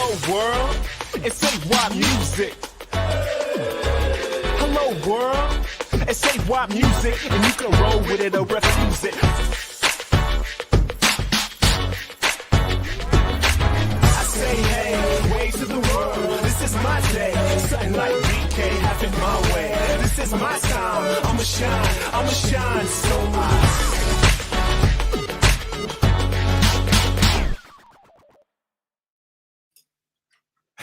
Hello world, it's AY music. Hello world, it's AY music, and you can roll with it or refuse it. I say hey, ways to the world, this is my day. Something like BK having my way. This is my time, I'ma shine so much.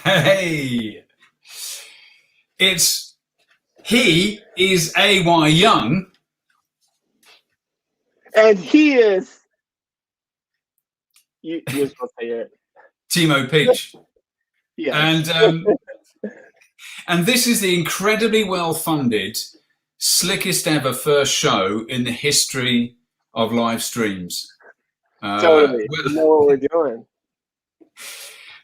Hey, he is AY Young. And he is, you're supposed to say it. Timo Peach. Yes. And this is the incredibly well-funded, slickest ever first show in the history of live streams. Totally. We know what we're doing.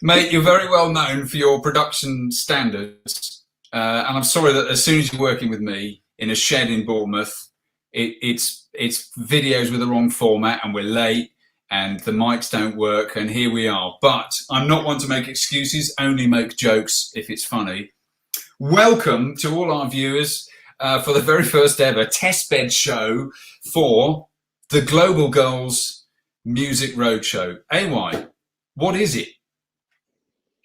Mate, you're very well known for your production standards. And I'm sorry that as soon as you're working with me in a shed in Bournemouth, it's videos with the wrong format and we're late and the mics don't work and here we are. But I'm not one to make excuses, only make jokes if it's funny. Welcome to all our viewers for the very first ever testbed show for the Global Goals Music Roadshow. AY, what is it?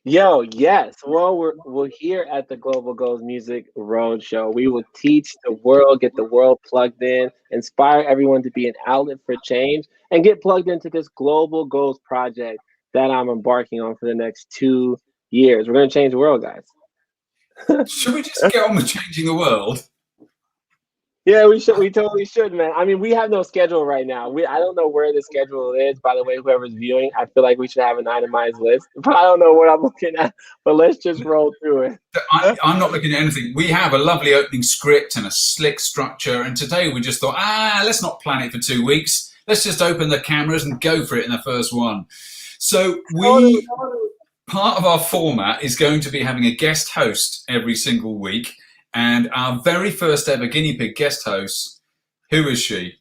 Yo, yes. Well, we're here at the Global Goals Music Roadshow. We will teach the world, get the world plugged in, inspire everyone to be an outlet for change, and get plugged into this Global Goals project that I'm embarking on for the next 2 years. We're going to change the world, guys. Should we just get on with changing the world? Yeah, we should. We totally should, man. I mean, we have no schedule right now. I don't know where the schedule is. By the way, whoever's viewing, I feel like we should have an itemized list. But I don't know what I'm looking at. But let's just roll through it. I'm not looking at anything. We have a lovely opening script and a slick structure. And today we just thought, let's not plan it for 2 weeks. Let's just open the cameras and go for it in the first one. So part of our format is going to be having a guest host every single week. And our very first ever guinea pig guest host, who is she?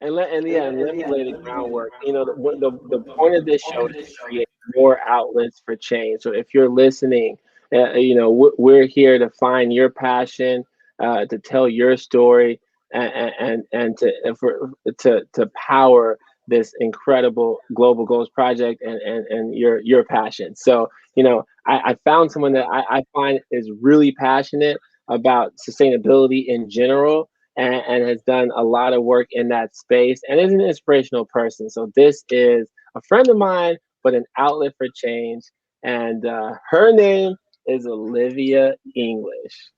And let me lay the groundwork. You know, the point of this show is to create more outlets for change. So if you're listening, we're here to find your passion, to tell your story, and to power this incredible Global Goals project and your passion. So, you know, I found someone that I find is really passionate about sustainability in general and has done a lot of work in that space and is an inspirational person. So this is a friend of mine, but an outlet for change. And her name is Olivia English.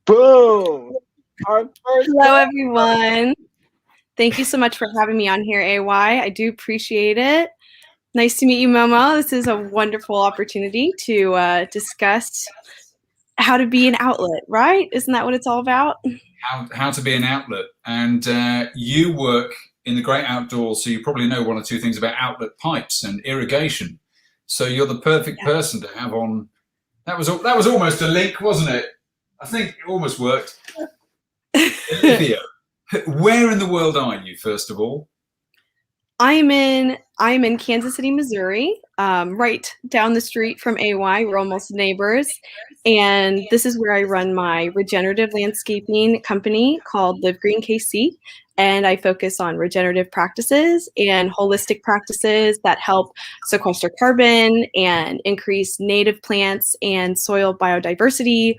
Boom! Our first Hello, everyone. Thank you so much for having me on here, AY. I do appreciate it. Nice to meet you, Momo. This is a wonderful opportunity to discuss how to be an outlet, right? Isn't that what it's all about? How to be an outlet. And you work in the great outdoors, so you probably know one or two things about outlet pipes and irrigation. So you're the perfect person to have on. That was almost a link, wasn't it? I think it almost worked. Olivia, where in the world are you, first of all? I'm in Kansas City, Missouri, right down the street from AY. We're almost neighbors. And this is where I run my regenerative landscaping company called Live Green KC. And I focus on regenerative practices and holistic practices that help sequester carbon and increase native plants and soil biodiversity,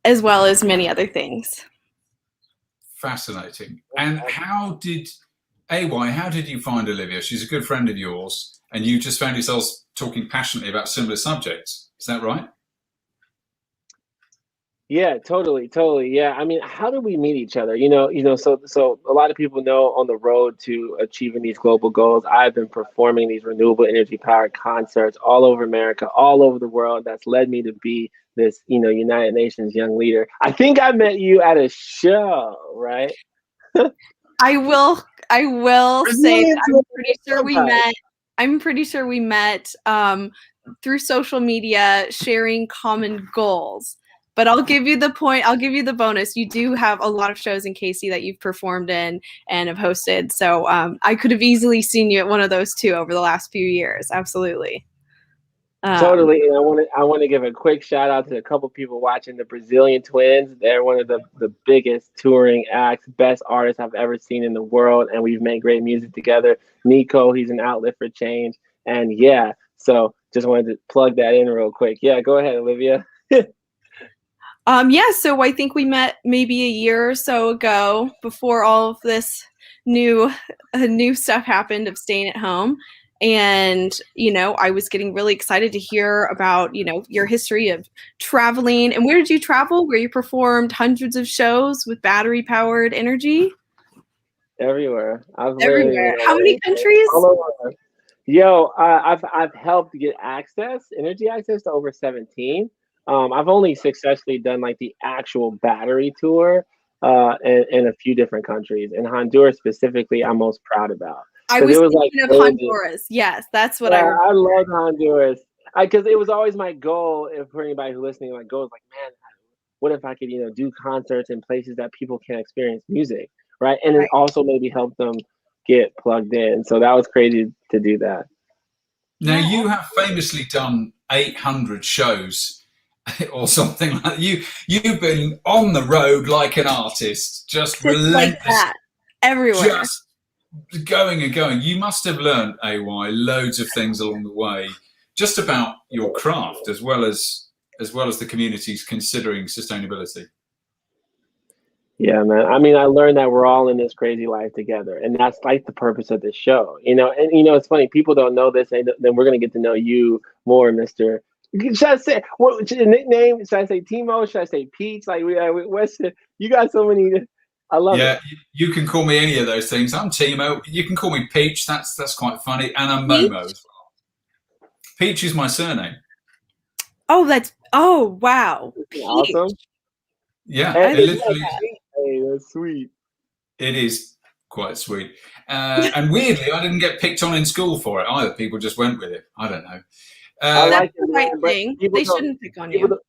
as well as many other things. Fascinating. And how did you find Olivia? She's a good friend of yours, and you just found yourselves talking passionately about similar subjects. Is that right? Yeah, totally. Yeah, I mean, how did we meet each other? So a lot of people know on the road to achieving these global goals, I've been performing these renewable energy powered concerts all over America, all over the world. That's led me to be this, United Nations young leader. I think I met you at a show, right? I will say that I'm pretty sure we met through social media, sharing common goals. But I'll give you the bonus. You do have a lot of shows in KC that you've performed in and have hosted. So I could have easily seen you at one of those too over the last few years. Absolutely. Totally, and I want to give a quick shout out to a couple people watching the Brazilian Twins. They're one of the biggest touring acts, best artists I've ever seen in the world, and we've made great music together. Nico, he's an outlet for change, and yeah, so just wanted to plug that in real quick. Yeah, go ahead, Olivia. Yeah, so I think we met maybe a year or so ago before all of this new stuff happened of staying at home. And, I was getting really excited to hear about, your history of traveling. And where did you travel? Where you performed hundreds of shows with battery powered energy? Everywhere. I've Everywhere. literally How many countries? all over. Yo, I've helped get energy access to over 17. I've only successfully done like the actual battery tour in a few different countries. And Honduras specifically, I'm most proud about. I 'Cause was it was like thinking of crazy. Honduras. Yes, that's what Yeah, I remember. I love Honduras. Because it was always my goal, if for anybody who's listening, my goal is like, man, what if I could, do concerts in places that people can experience music, right? And then Right. also maybe help them get plugged in. So that was crazy to do that. Now, Yeah. you have famously done 800 shows or something like that. You've been on the road like an artist, just Just like relentless, that. Everywhere. just going and going. You must have learned, AY, loads of things along the way, just about your craft as well as the communities considering sustainability. Yeah, man. I mean, I learned that we're all in this crazy life together, and that's like the purpose of this show, And it's funny, people don't know this, and then we're gonna get to know you more, Mister. Should I say what your nickname? Should I say Timo? Should I say Peach? Like, you got so many. I love it. Yeah, you can call me any of those things. I'm Timo. You can call me Peach. That's quite funny. And I'm Peach? Momo as well. Peach is my surname. Oh, wow. Peach. Awesome. Yeah, And it literally. Hey, that's sweet. It is quite sweet. And weirdly, I didn't get picked on in school for it either. People just went with it. I don't know. I That's like the it, right man, but thing. people They don't- shouldn't pick on people you. don't-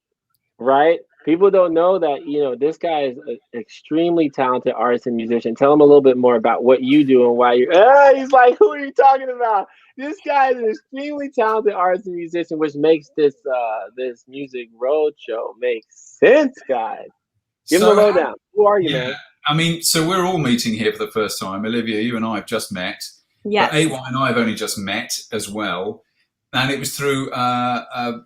Right? People don't know that, this guy is an extremely talented artist and musician. Tell him a little bit more about what you do and why he's like, who are you talking about? This guy is an extremely talented artist and musician, which makes this music roadshow make sense, guys. Give him the lowdown. Who are you, man? I mean, so we're all meeting here for the first time. Olivia, you and I have just met. Yes. But AY and I have only just met as well. And it was through a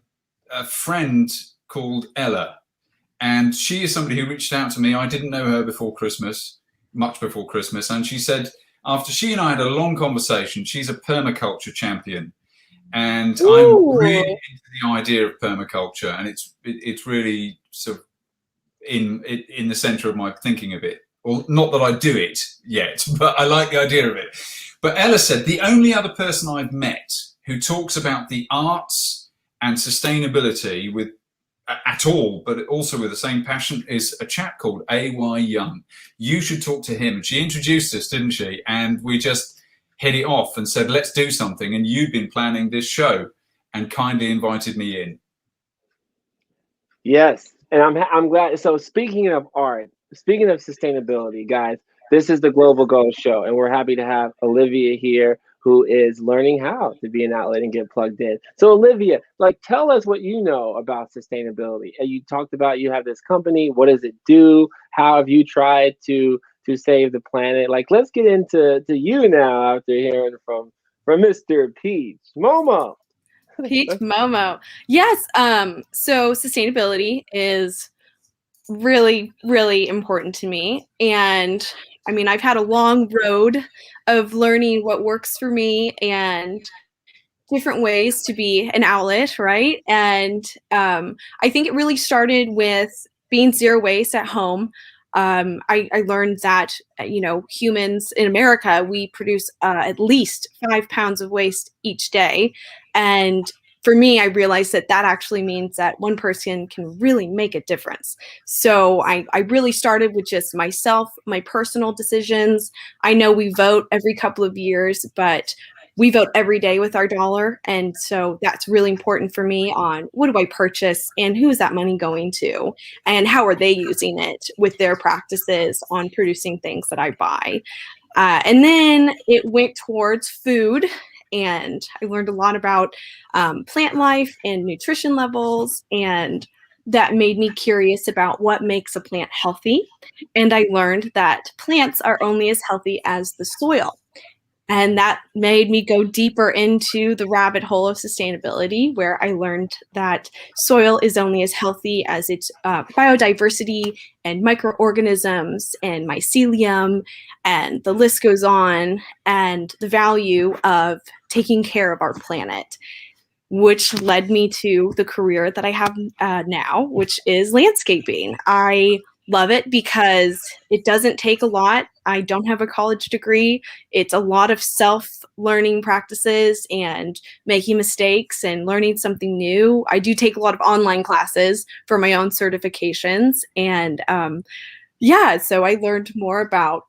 friend called Ella. And she is somebody who reached out to me. I didn't know her much before Christmas. And she said, after she and I had a long conversation, she's a permaculture champion. And Ooh. I'm really into the idea of permaculture. And it's really sort of in the center of my thinking of it. Well, not that I do it yet, but I like the idea of it. But Ella said, the only other person I've met who talks about the arts and sustainability at all, but also with the same passion, is a chap called AY Young. You should talk to him. And she introduced us, didn't she? And we just hit it off and said, let's do something. And you've been planning this show and kindly invited me in. Yes, and I'm glad. So speaking of art, speaking of sustainability, guys, this is the Global Goal Show, and we're happy to have Olivia here, who is learning how to be an outlet and get plugged in. So Olivia, tell us what you know about sustainability. And you talked about you have this company. What does it do? How have you tried to save the planet? Let's get into you now after hearing from Mr. Peach Momo. Peach Momo. Yes. So sustainability is really, really important to me. And I mean, I've had a long road of learning what works for me and different ways to be an outlet, right? And I think it really started with being zero waste at home. I learned that, humans in America, we produce at least 5 pounds of waste each day. And for me, I realized that actually means that one person can really make a difference. So I really started with just myself, my personal decisions. I know we vote every couple of years, but we vote every day with our dollar. And so that's really important for me on what do I purchase and who is that money going to and how are they using it with their practices on producing things that I buy. And then it went towards food and I learned a lot about plant life and nutrition levels, and that made me curious about what makes a plant healthy. And I learned that plants are only as healthy as the soil. And that made me go deeper into the rabbit hole of sustainability, where I learned that soil is only as healthy as its biodiversity and microorganisms and mycelium, and the list goes on, and the value of taking care of our planet, which led me to the career that I have now, which is landscaping. I love it because it doesn't take a lot. I don't have a college degree. It's a lot of self-learning practices and making mistakes and learning something new. I do take a lot of online classes for my own certifications. And so I learned more about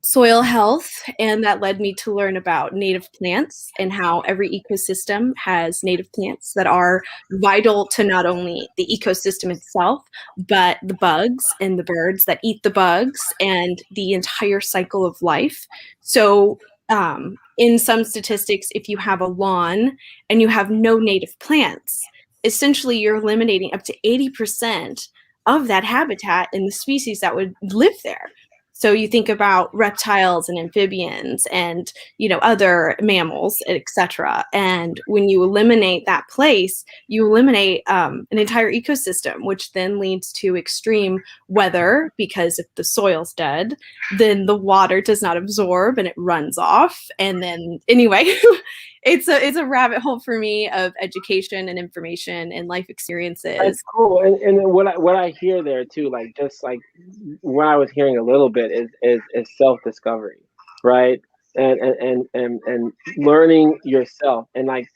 soil health, and that led me to learn about native plants and how every ecosystem has native plants that are vital to not only the ecosystem itself, but the bugs and the birds that eat the bugs and the entire cycle of life. So in some statistics, if you have a lawn and you have no native plants, essentially you're eliminating up to 80% of that habitat and the species that would live there. So you think about reptiles and amphibians and, other mammals, etc. And when you eliminate that place, you eliminate an entire ecosystem, which then leads to extreme weather, because if the soil's dead, then the water does not absorb and it runs off. And then anyway, it's a rabbit hole for me of education and information and life experiences. That's cool. And what I hear there too, like just like what I was hearing a little bit is self-discovery, right? And learning yourself. And like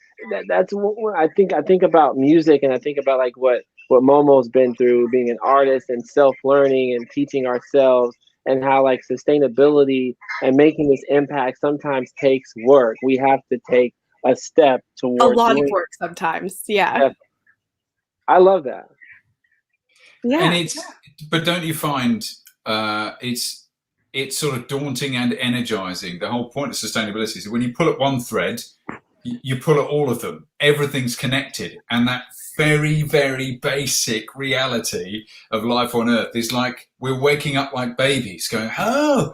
that's what I think about music, and I think about like what Momo's been through being an artist and self-learning and teaching ourselves, and how like sustainability and making this impact sometimes takes work. We have to take a step towards a lot of work sometimes. Yeah. I love that. Yeah. And but don't you find it's sort of daunting and energizing? The whole point of sustainability is when you pull at one thread, you pull at all of them. Everything's connected, and that very, very basic reality of life on Earth is like we're waking up like babies, going, oh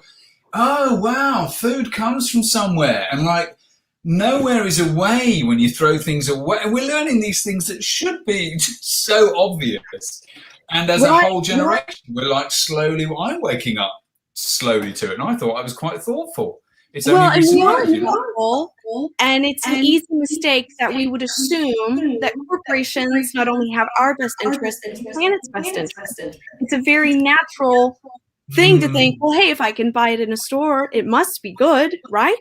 wow, food comes from somewhere, and like nowhere is away when you throw things away. And we're learning these things that should be just so obvious. And as a whole generation, we're like I'm waking up slowly to it. And I thought I was quite thoughtful. It's only recent years, and it's an easy mistake that we would assume that corporations not only have our best interest, but the planet's best interest. It's a very natural thing to think, well, hey, if I can buy it in a store, it must be good, right?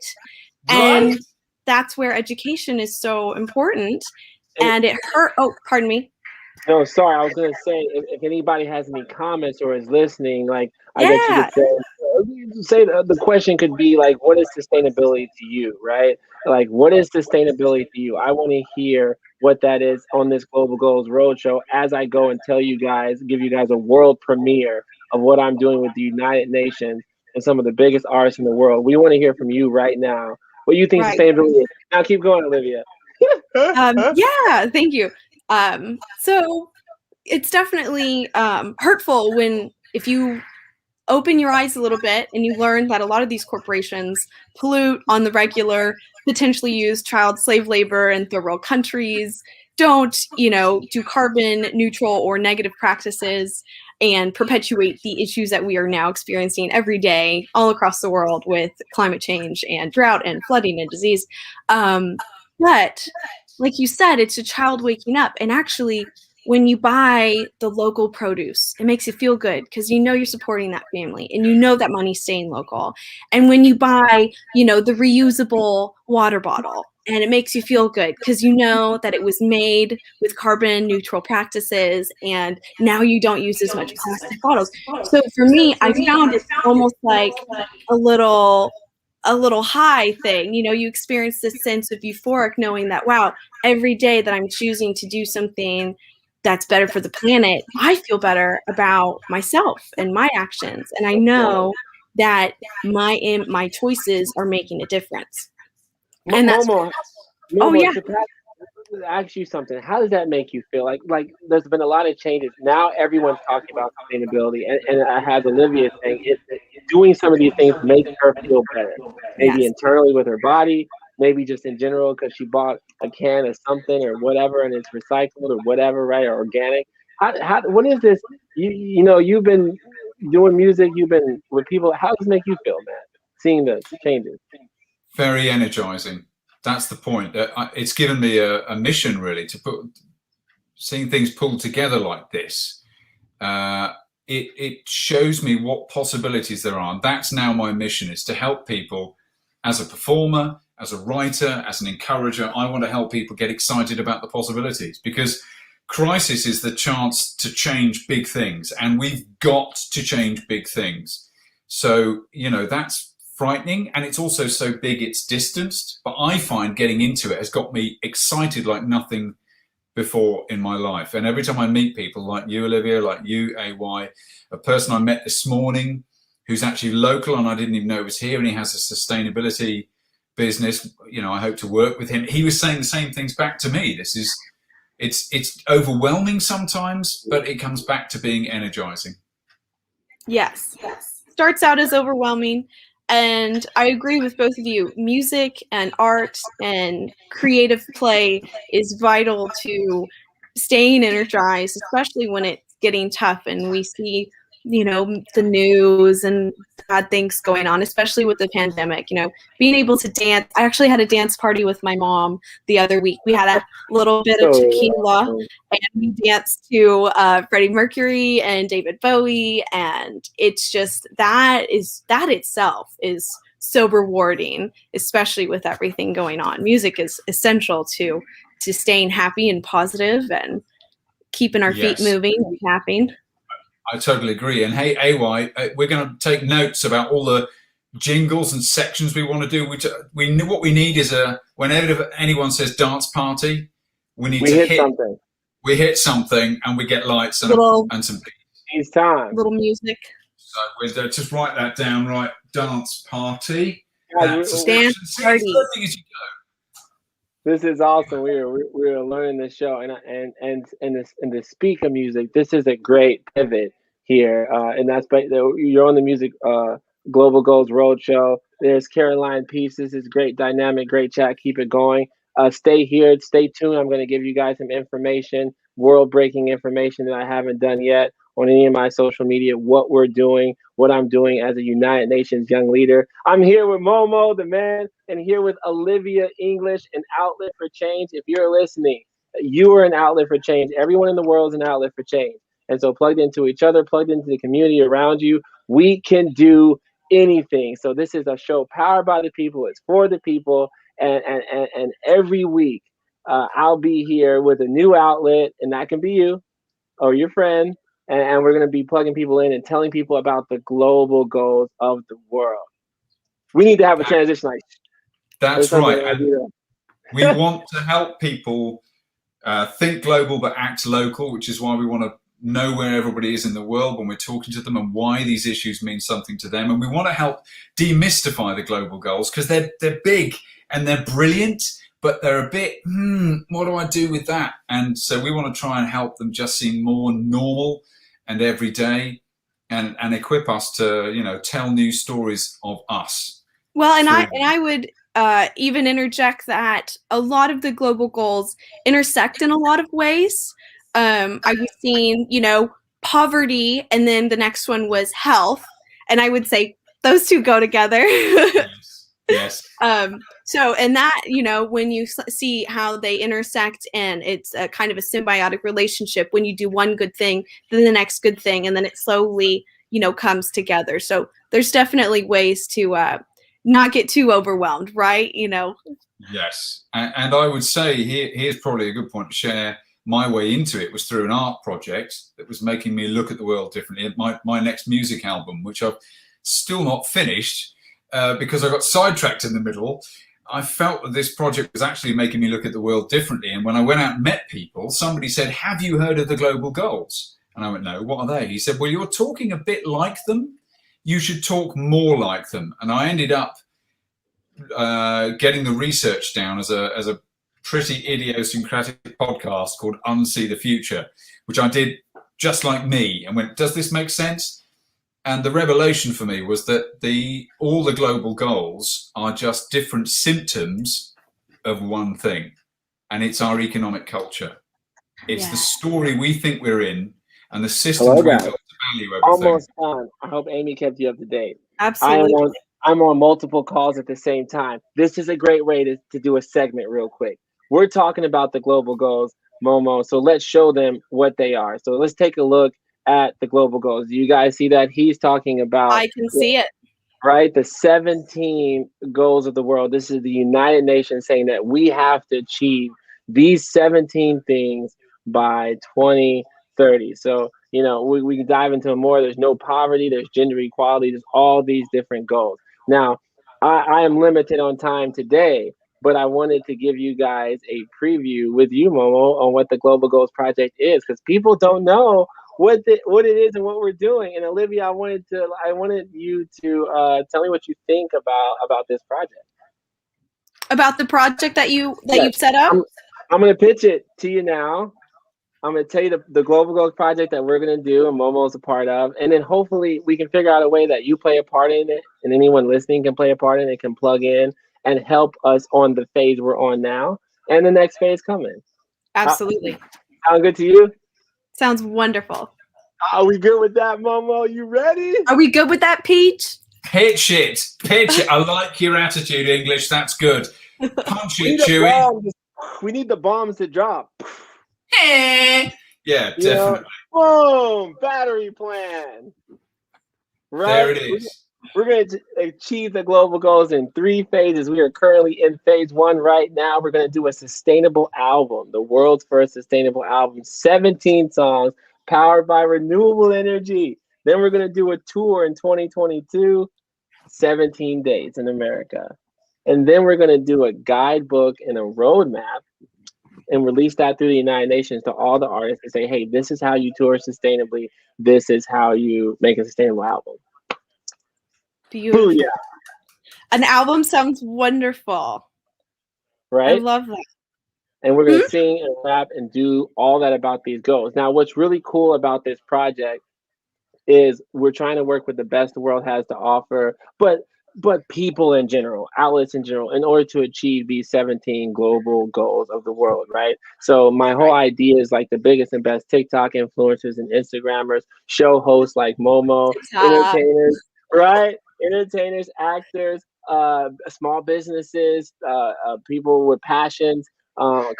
And that's where education is so important. And it hurt. Oh, pardon me. No, sorry. I was going to say, if anybody has any comments or is listening, like, I guess you could say the question could be like, what is sustainability to you, right? Like, what is sustainability to you? I want to hear what that is on this Global Goals Roadshow as I go and give you guys a world premiere of what I'm doing with the United Nations and some of the biggest artists in the world. We want to hear from you right now. What do you think sustainability is? Now keep going, Olivia. Yeah, thank you. So it's definitely hurtful if you open your eyes a little bit and you learn that a lot of these corporations pollute on the regular, potentially use child slave labor in third world countries, don't, do carbon neutral or negative practices, and perpetuate the issues that we are now experiencing every day all across the world with climate change and drought and flooding and disease. But like you said, it's a child waking up. And actually, when you buy the local produce, it makes you feel good because you're supporting that family and that money's staying local. And when you buy, the reusable water bottle, and it makes you feel good because that it was made with carbon neutral practices, and now you don't use as much plastic bottles. So for me, I found it almost like a little high thing. You experience this sense of euphoric knowing that, wow, every day that I'm choosing to do something that's better for the planet, I feel better about myself and my actions. And I know that my choices are making a difference. And that's Momo, oh Momo, yeah, to ask you something. How does that make you feel? Like there's been a lot of changes. Now everyone's talking about sustainability, and I had Olivia saying doing some of these things makes her feel better. Maybe yes. internally with her body, maybe just in general because she bought a can of something or whatever, and it's recycled or whatever, right? Or organic. What is this? You've been doing music. You've been with people. How does it make you feel, man? Seeing the changes. Very energizing. That's the point. It's given me a mission really to seeing things pulled together like this. It shows me what possibilities there are. And that's now my mission, is to help people as a performer, as a writer, as an encourager. I want to help people get excited about the possibilities, because crisis is the chance to change big things, and we've got to change big things. So, that's frightening, and it's also so big it's distanced. But I find getting into it has got me excited like nothing before in my life. And every time I meet people like you, Olivia, like you, AY, a person I met this morning who's actually local and I didn't even know was here, and he has a sustainability business, I hope to work with him. He was saying the same things back to me. It's overwhelming sometimes, but it comes back to being energizing. Yes. Starts out as overwhelming. And I agree with both of you. Music and art and creative play is vital to staying energized, especially when it's getting tough and we see, the news and bad things going on, especially with the pandemic. Being able to dance. I actually had a dance party with my mom the other week. We had a little bit of tequila and we danced to Freddie Mercury and David Bowie, and it's just that itself is so rewarding, especially with everything going on. Music is essential to staying happy and positive and keeping our feet moving and tapping. I totally agree. And hey, AY, we're going to take notes about all the jingles and sections we want to do. What we need is whenever anyone says dance party, we hit something and we get lights and some It's time. Little music. So we'll just write that down, right? Dance party. Dance party. This is awesome. We're learning this show, and the speak of music. This is a great pivot here, and that's you're on the music Global Goals Roadshow. There's Caroline Peace. This is great, dynamic, great chat. Keep it going. Stay here. Stay tuned. I'm going to give you guys some information, world-breaking information that I haven't done yet on any of my social media, what we're doing, what I'm doing as a United Nations young leader. I'm here with Momo, the man, and here with Olivia English, an outlet for change. If you're listening, you are an outlet for change. Everyone in the world is an outlet for change. And so plugged into each other, plugged into the community around you, we can do anything. So this is a show powered by the people. It's for the people. And every week I'll be here with a new outlet, and that can be you or your friend. And we're going to be plugging people in and telling people about the global goals of the world. We need to have a transition like that's right. And we want to help people think global but act local, which is why we want to know where everybody is in the world when we're talking to them and why these issues mean something to them. And we want to help demystify the global goals, because they're big and they're brilliant, but they're a bit, what do I do with that? And so we want to try and help them just seem more normal and every day, and equip us to, tell new stories of us. Well, and I would even interject that a lot of the global goals intersect in a lot of ways. I was seeing, poverty, and then the next one was health, and I would say those two go together. Yes. So, and that, when you see how they intersect, and it's a kind of a symbiotic relationship, when you do one good thing, then the next good thing, and then it slowly, comes together. So there's definitely ways to not get too overwhelmed, right? Yes. And I would say here's probably a good point to share. My way into it was through an art project that was making me look at the world differently. My next music album, which I've still not finished, because I got sidetracked in the middle. I felt that this project was actually making me look at the world differently. And when I went out and met people, somebody said, "Have you heard of the global goals?" And I went, "No, what are they?" He said, "Well, you're talking a bit like them. You should talk more like them." And I ended up getting the research down as a pretty idiosyncratic podcast called Unsee the Future, which I did just like me, and went, does this make sense? And the revelation for me was that all the global goals are just different symptoms of one thing, and it's our economic culture. It's the story we think we're in, and the systems we've got to value everything. Almost done. I hope Amy kept you up to date. Absolutely. I'm on multiple calls at the same time. This is a great way to do a segment real quick. We're talking about the global goals, Momo, so let's show them what they are. So let's take a look at the global goals. Do you guys see that? He's talking about... I can see it. Right? The 17 goals of the world. This is the United Nations saying that we have to achieve these 17 things by 2030. So, we can dive into more. There's no poverty, there's gender equality, there's all these different goals. Now, I am limited on time today, but I wanted to give you guys a preview with you, Momo, on what the Global Goals Project is, because people don't know what it is and what we're doing. And Olivia, I wanted you to tell me what you think about this project. About the project that you've set up? I'm going to pitch it to you now. I'm going to tell you the Global Goals Project that we're going to do and Momo's a part of. And then hopefully we can figure out a way that you play a part in it and anyone listening can play a part in it, can plug in and help us on the phase we're on now and the next phase coming. Absolutely. Sound good to you? Sounds wonderful. Are we good with that, Momo? You ready? Are we good with that, Peach? Pitch it. I like your attitude, English. That's good. Punch it, Chewy. We need the bombs to drop. Yeah, definitely. Boom! Battery plan. Right? There it is. We're going to achieve the global goals in 3 phases. We are currently in phase 1 right now. We're going to do a sustainable album, the world's first sustainable album, 17 songs powered by renewable energy. Then we're going to do a tour in 2022, 17 dates in America. And then we're going to do a guidebook and a roadmap and release that through the United Nations to all the artists and say, hey, this is how you tour sustainably. This is how you make a sustainable album. Beautiful. Ooh, yeah. An album sounds wonderful. Right? I love that. And we're going to sing and rap and do all that about these goals. Now, what's really cool about this project is we're trying to work with the best the world has to offer, but people in general, outlets in general, in order to achieve these 17 global goals of the world, right? So my whole idea is like the biggest and best TikTok influencers and Instagrammers, show hosts like Momo, entertainers, right? Entertainers, actors, small businesses, people with passions,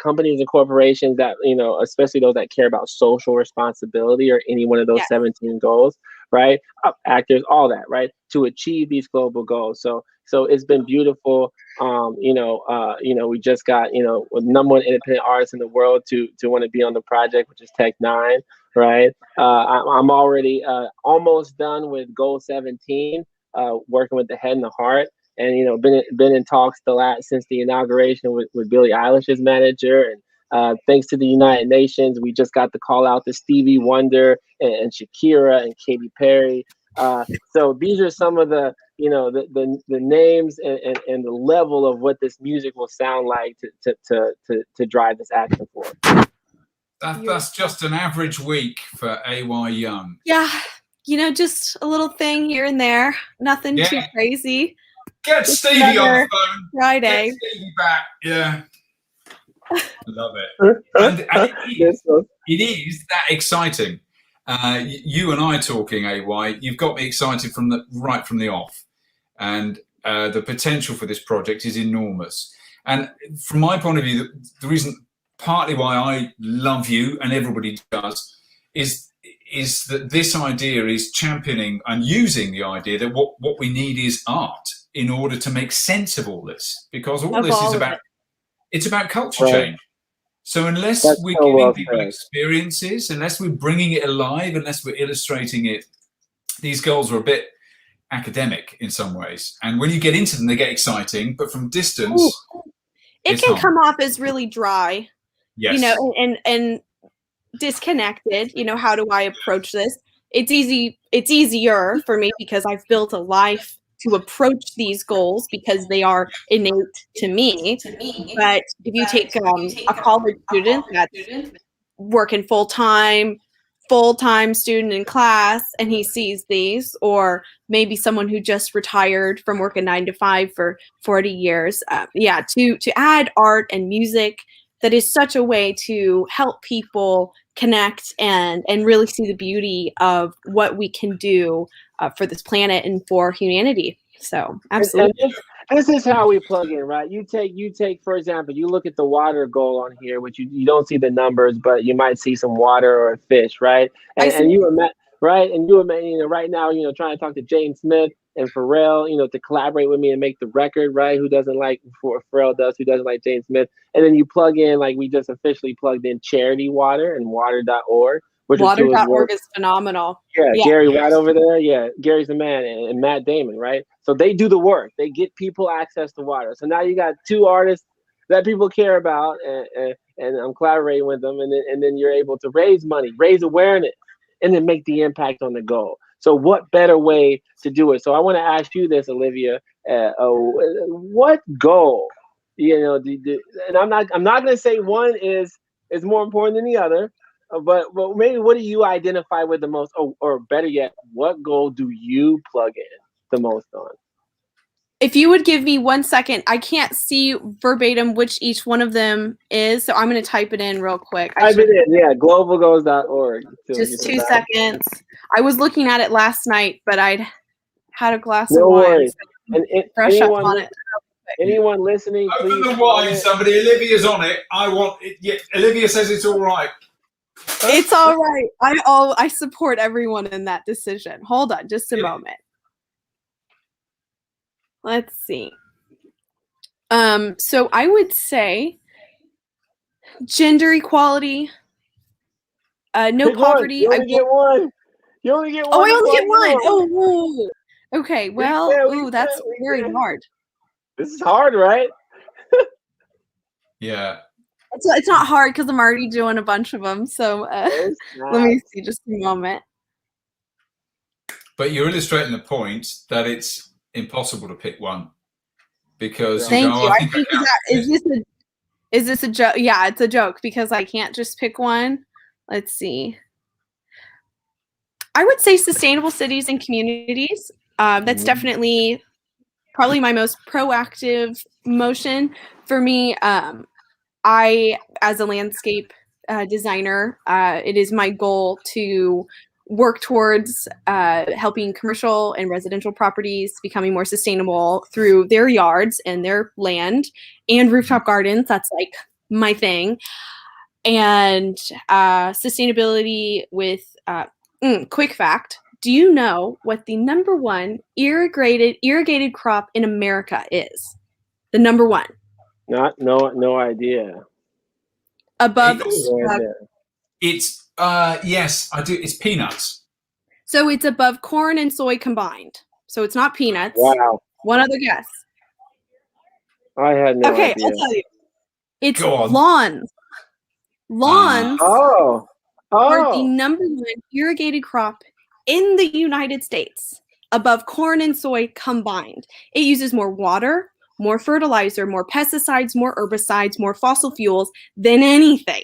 companies and corporations that, especially those that care about social responsibility or any one of those 17 goals, right? Actors, all that, right? To achieve these global goals. So it's been beautiful. We just got, the number 1 independent artist in the world to want to be on the project, which is Tech9, right? I'm already almost done with goal 17, working with the head and the heart. And been in talks since the inauguration with Billie Eilish's manager, and thanks to the United Nations, we just got the call out to Stevie Wonder and Shakira and Katy Perry. So these are some of the the names and the level of what this music will sound like to drive this action forward. That's just an average week for AY Young. Yeah, just a little thing here and there, nothing too crazy. Get Stevie on the phone. Friday. Get Stevie back. Yeah. Love it. And it is that exciting. You and I talking, AY, you've got me excited right from the off. And the potential for this project is enormous. And from my point of view, the reason partly why I love you and everybody does is that this idea is championing and using the idea that what we need is art in order to make sense of all this, because all this is about culture change. So unless we're giving people experiences, unless we're bringing it alive, unless we're illustrating it, these goals are a bit academic in some ways. And when you get into them, they get exciting, but from distance, it can come off as really dry. Yes. And disconnected. How do I approach this? It's easier for me because I've built a life to approach these goals because they are innate to me. But if you take a college student that's working full-time student in class, and he sees these, or maybe someone who just retired from working 9 to 5 for 40 years, to add art and music, that is such a way to help people connect and really see the beauty of what we can do for this planet and for humanity. So absolutely. And this is how we plug in, right? You take, for example, you look at the water goal on here, which you don't see the numbers, but you might see some water or a fish, right? And you imagine, right? And you imagine, right now, trying to talk to James Smith and Pharrell, to collaborate with me and make the record, right? Who doesn't like what Pharrell does? Who doesn't like James Smith? And then you plug in, like we just officially plugged in Charity Water and water.org. Water.org is phenomenal. Yeah, Gary White over there. Yeah, Gary's the man, and Matt Damon, right? So they do the work. They get people access to water. So now you got two artists that people care about, and I'm collaborating with them, and then you're able to raise money, raise awareness, and then make the impact on the goal. So what better way to do it? So I want to ask you this, Olivia. What goal? And I'm not going to say one is more important than the other. But maybe what do you identify with the most, or better yet, what goal do you plug in the most on? If you would give me 1 second, I can't see verbatim which each one of them is, so I'm going to type it in real quick. Type it in, yeah, globalgoals.org. Just 2 seconds. I was looking at it last night, but I'd had a glass of wine. No worries. And fresh up on it. Anyone listening, open the wine, somebody. Olivia's on it. I want it. Yeah, Olivia says it's all right. It's all right. I support everyone in that decision. Hold on just a moment. Let's see. So I would say gender equality, no poverty. You only get one. You only get one. Oh, I only get one. Oh, okay. Well, that's very hard. This is hard, right? Yeah. It's not hard because I'm already doing a bunch of them. So let me see just a moment. But you're illustrating the point that it's impossible to pick one because thank you. Is this a joke? Yeah, it's a joke because I can't just pick one. Let's see. I would say sustainable cities and communities. That's definitely probably my most proactive motion for me. I, as a landscape designer, it is my goal to work towards helping commercial and residential properties becoming more sustainable through their yards and their land and rooftop gardens. That's like my thing. And sustainability with, quick fact, do you know what the #1 irrigated crop in America is? The #1. No idea. Above. It's yes, I do. It's peanuts. So it's above corn and soy combined. So it's not peanuts. Wow. One other guess. I had no idea. Okay, I'll tell you. It's lawns. Lawns are the #1 irrigated crop in the United States, above corn and soy combined. It uses more water, more fertilizer, more pesticides, more herbicides, more fossil fuels than anything.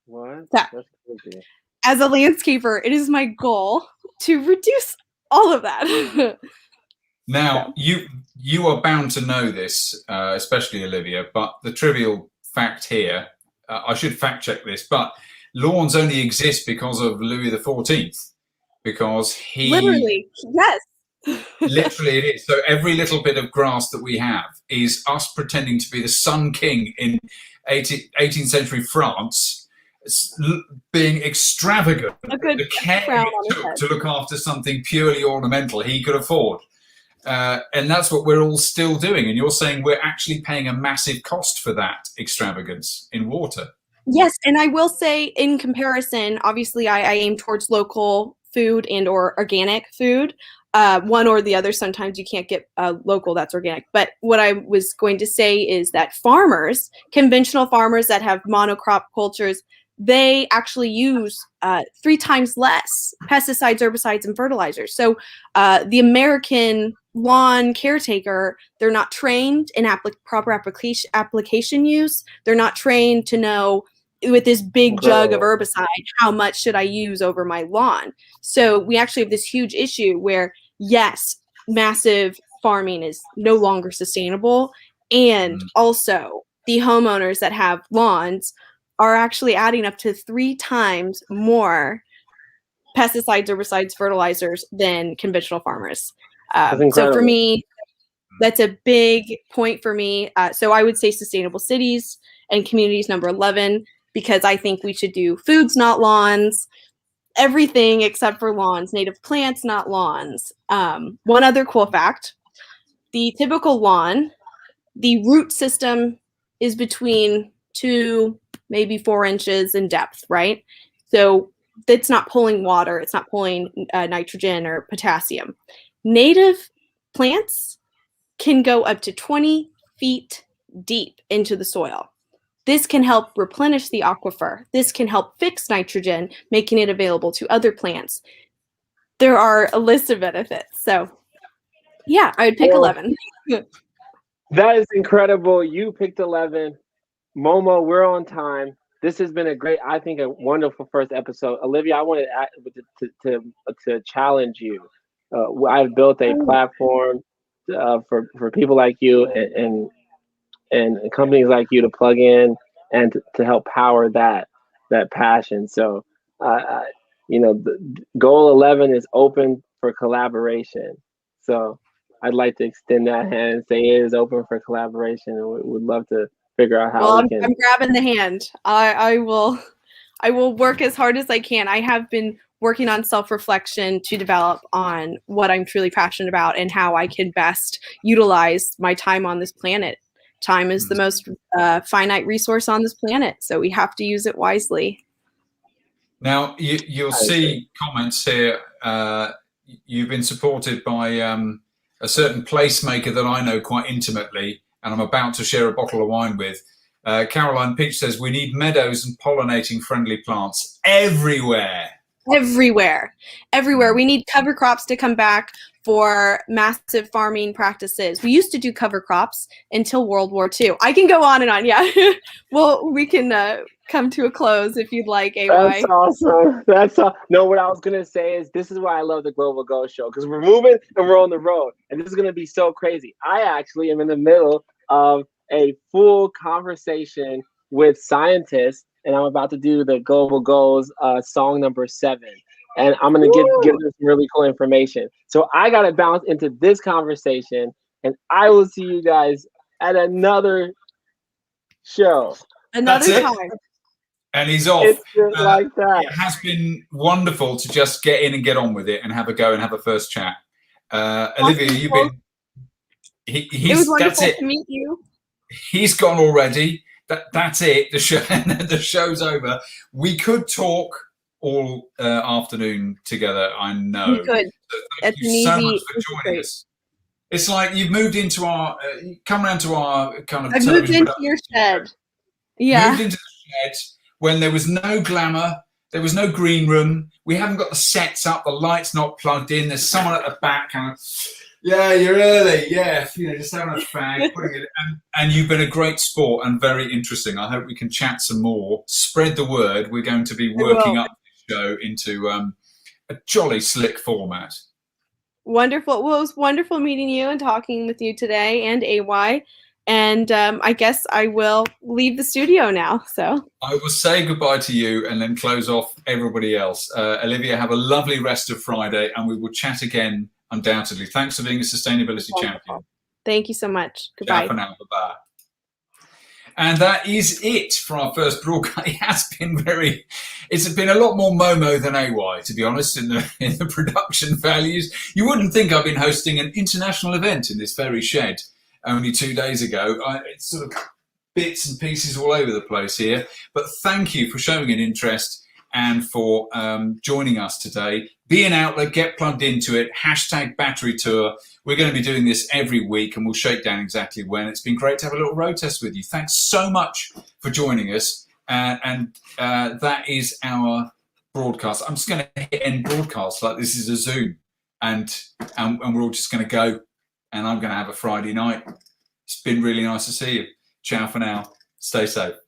What? So, that's crazy. As a landscaper, it is my goal to reduce all of that. Now, you are bound to know this, especially Olivia, but the trivial fact here, I should fact check this, but lawns only exist because of Louis XIV, because he... Literally, yes. Literally it is. So every little bit of grass that we have is us pretending to be the Sun King in 18th century France, being extravagant, the care it took to look after something purely ornamental he could afford. And that's what we're all still doing. And you're saying we're actually paying a massive cost for that extravagance in water. Yes, and I will say in comparison, obviously I aim towards local food and or organic food. one or the other. Sometimes you can't get local that's organic. But what I was going to say is that farmers, conventional farmers that have monocrop cultures, they actually use 3 times less pesticides, herbicides, and fertilizers. So the American lawn caretaker, they're not trained in proper application use. They're not trained to know, with this big jug of herbicide, how much should I use over my lawn? So we actually have this huge issue where, yes, massive farming is no longer sustainable. And also the homeowners that have lawns are actually adding up to 3 times more pesticides, herbicides, fertilizers than conventional farmers. So for me, that's a big point for me. So I would say sustainable cities and communities number 11, because I think we should do foods, not lawns, everything except for lawns, native plants, not lawns. One other cool fact, the typical lawn, the root system is between 2, maybe 4 inches in depth, right? So it's not pulling water, it's not pulling nitrogen or potassium. Native plants can go up to 20 feet deep into the soil. This can help replenish the aquifer. This can help fix nitrogen, making it available to other plants. There are a list of benefits. So yeah, I would pick 11. That is incredible. You picked 11. Momo, we're on time. This has been I think a wonderful first episode. Olivia, I wanted to challenge you. I've built a platform for people like you and companies like you to plug in and to help power that passion. So, the goal 11 is open for collaboration. So I'd like to extend that hand and say it is open for collaboration, and we'd love to figure out how we can. I'm grabbing the hand. I will work as hard as I can. I have been working on self-reflection to develop on what I'm truly passionate about and how I can best utilize my time on this planet. Time is the most finite resource on this planet, so we have to use it wisely. Now, you'll see comments here. You've been supported by a certain placemaker that I know quite intimately, and I'm about to share a bottle of wine with. Caroline Peach says, we need meadows and pollinating friendly plants everywhere. Everywhere. We need cover crops to come back for massive farming practices. We used to do cover crops until World War II. I can go on and on. Yeah. Well, we can come to a close if you'd like, AY. That's awesome. No, what I was going to say is this is why I love the Global Go Show, because we're moving and we're on the road. And this is going to be so crazy. I actually am in the middle of a full conversation with scientists, and I'm about to do the Global Goals song number 7. And I'm going to give them some really cool information. So I got to bounce into this conversation, and I will see you guys at another show. Another time. And he's off. It's just like that. It has been wonderful to just get in and get on with it and have a go and have a first chat. Olivia, you've been... It was wonderful to meet you. He's gone already. That's it. The show's over. We could talk all afternoon together. I know. We could. So thank you so much for joining us. It's like you've moved into our, come around to our kind of. I've moved into your shed. Yeah. Moved into the shed when there was no glamour. There was no green room. We haven't got the sets up. The lights not plugged in. There's someone at the back kind of. Yeah, you're early. Yeah, just having a fag, putting it. And you've been a great sport and very interesting. I hope we can chat some more. Spread the word. We're going to be working up the show into a jolly slick format. Wonderful. Well, it was wonderful meeting you and talking with you today, and AY. And I guess I will leave the studio now. So I will say goodbye to you and then close off everybody else. Olivia, have a lovely rest of Friday, and we will chat again. Undoubtedly. Thanks for being a sustainability champion. Thank you so much. Goodbye. Ciao for now. Bye-bye. And that is it for our first broadcast. It's been a lot more Momo than AY, to be honest, in the production values. You wouldn't think I've been hosting an international event in this very shed only 2 days ago. It's sort of bits and pieces all over the place here. But thank you for showing an interest and for joining us today. Be an outlet, get plugged into it, #battery tour. We're going to be doing this every week, and we'll shake down exactly when. It's been great to have a little road test with you. Thanks so much for joining us. That is our broadcast. I'm just going to hit end broadcast like this is a Zoom, and we're all just going to go, and I'm going to have a Friday night. It's been really nice to see you. Ciao for now. Stay safe.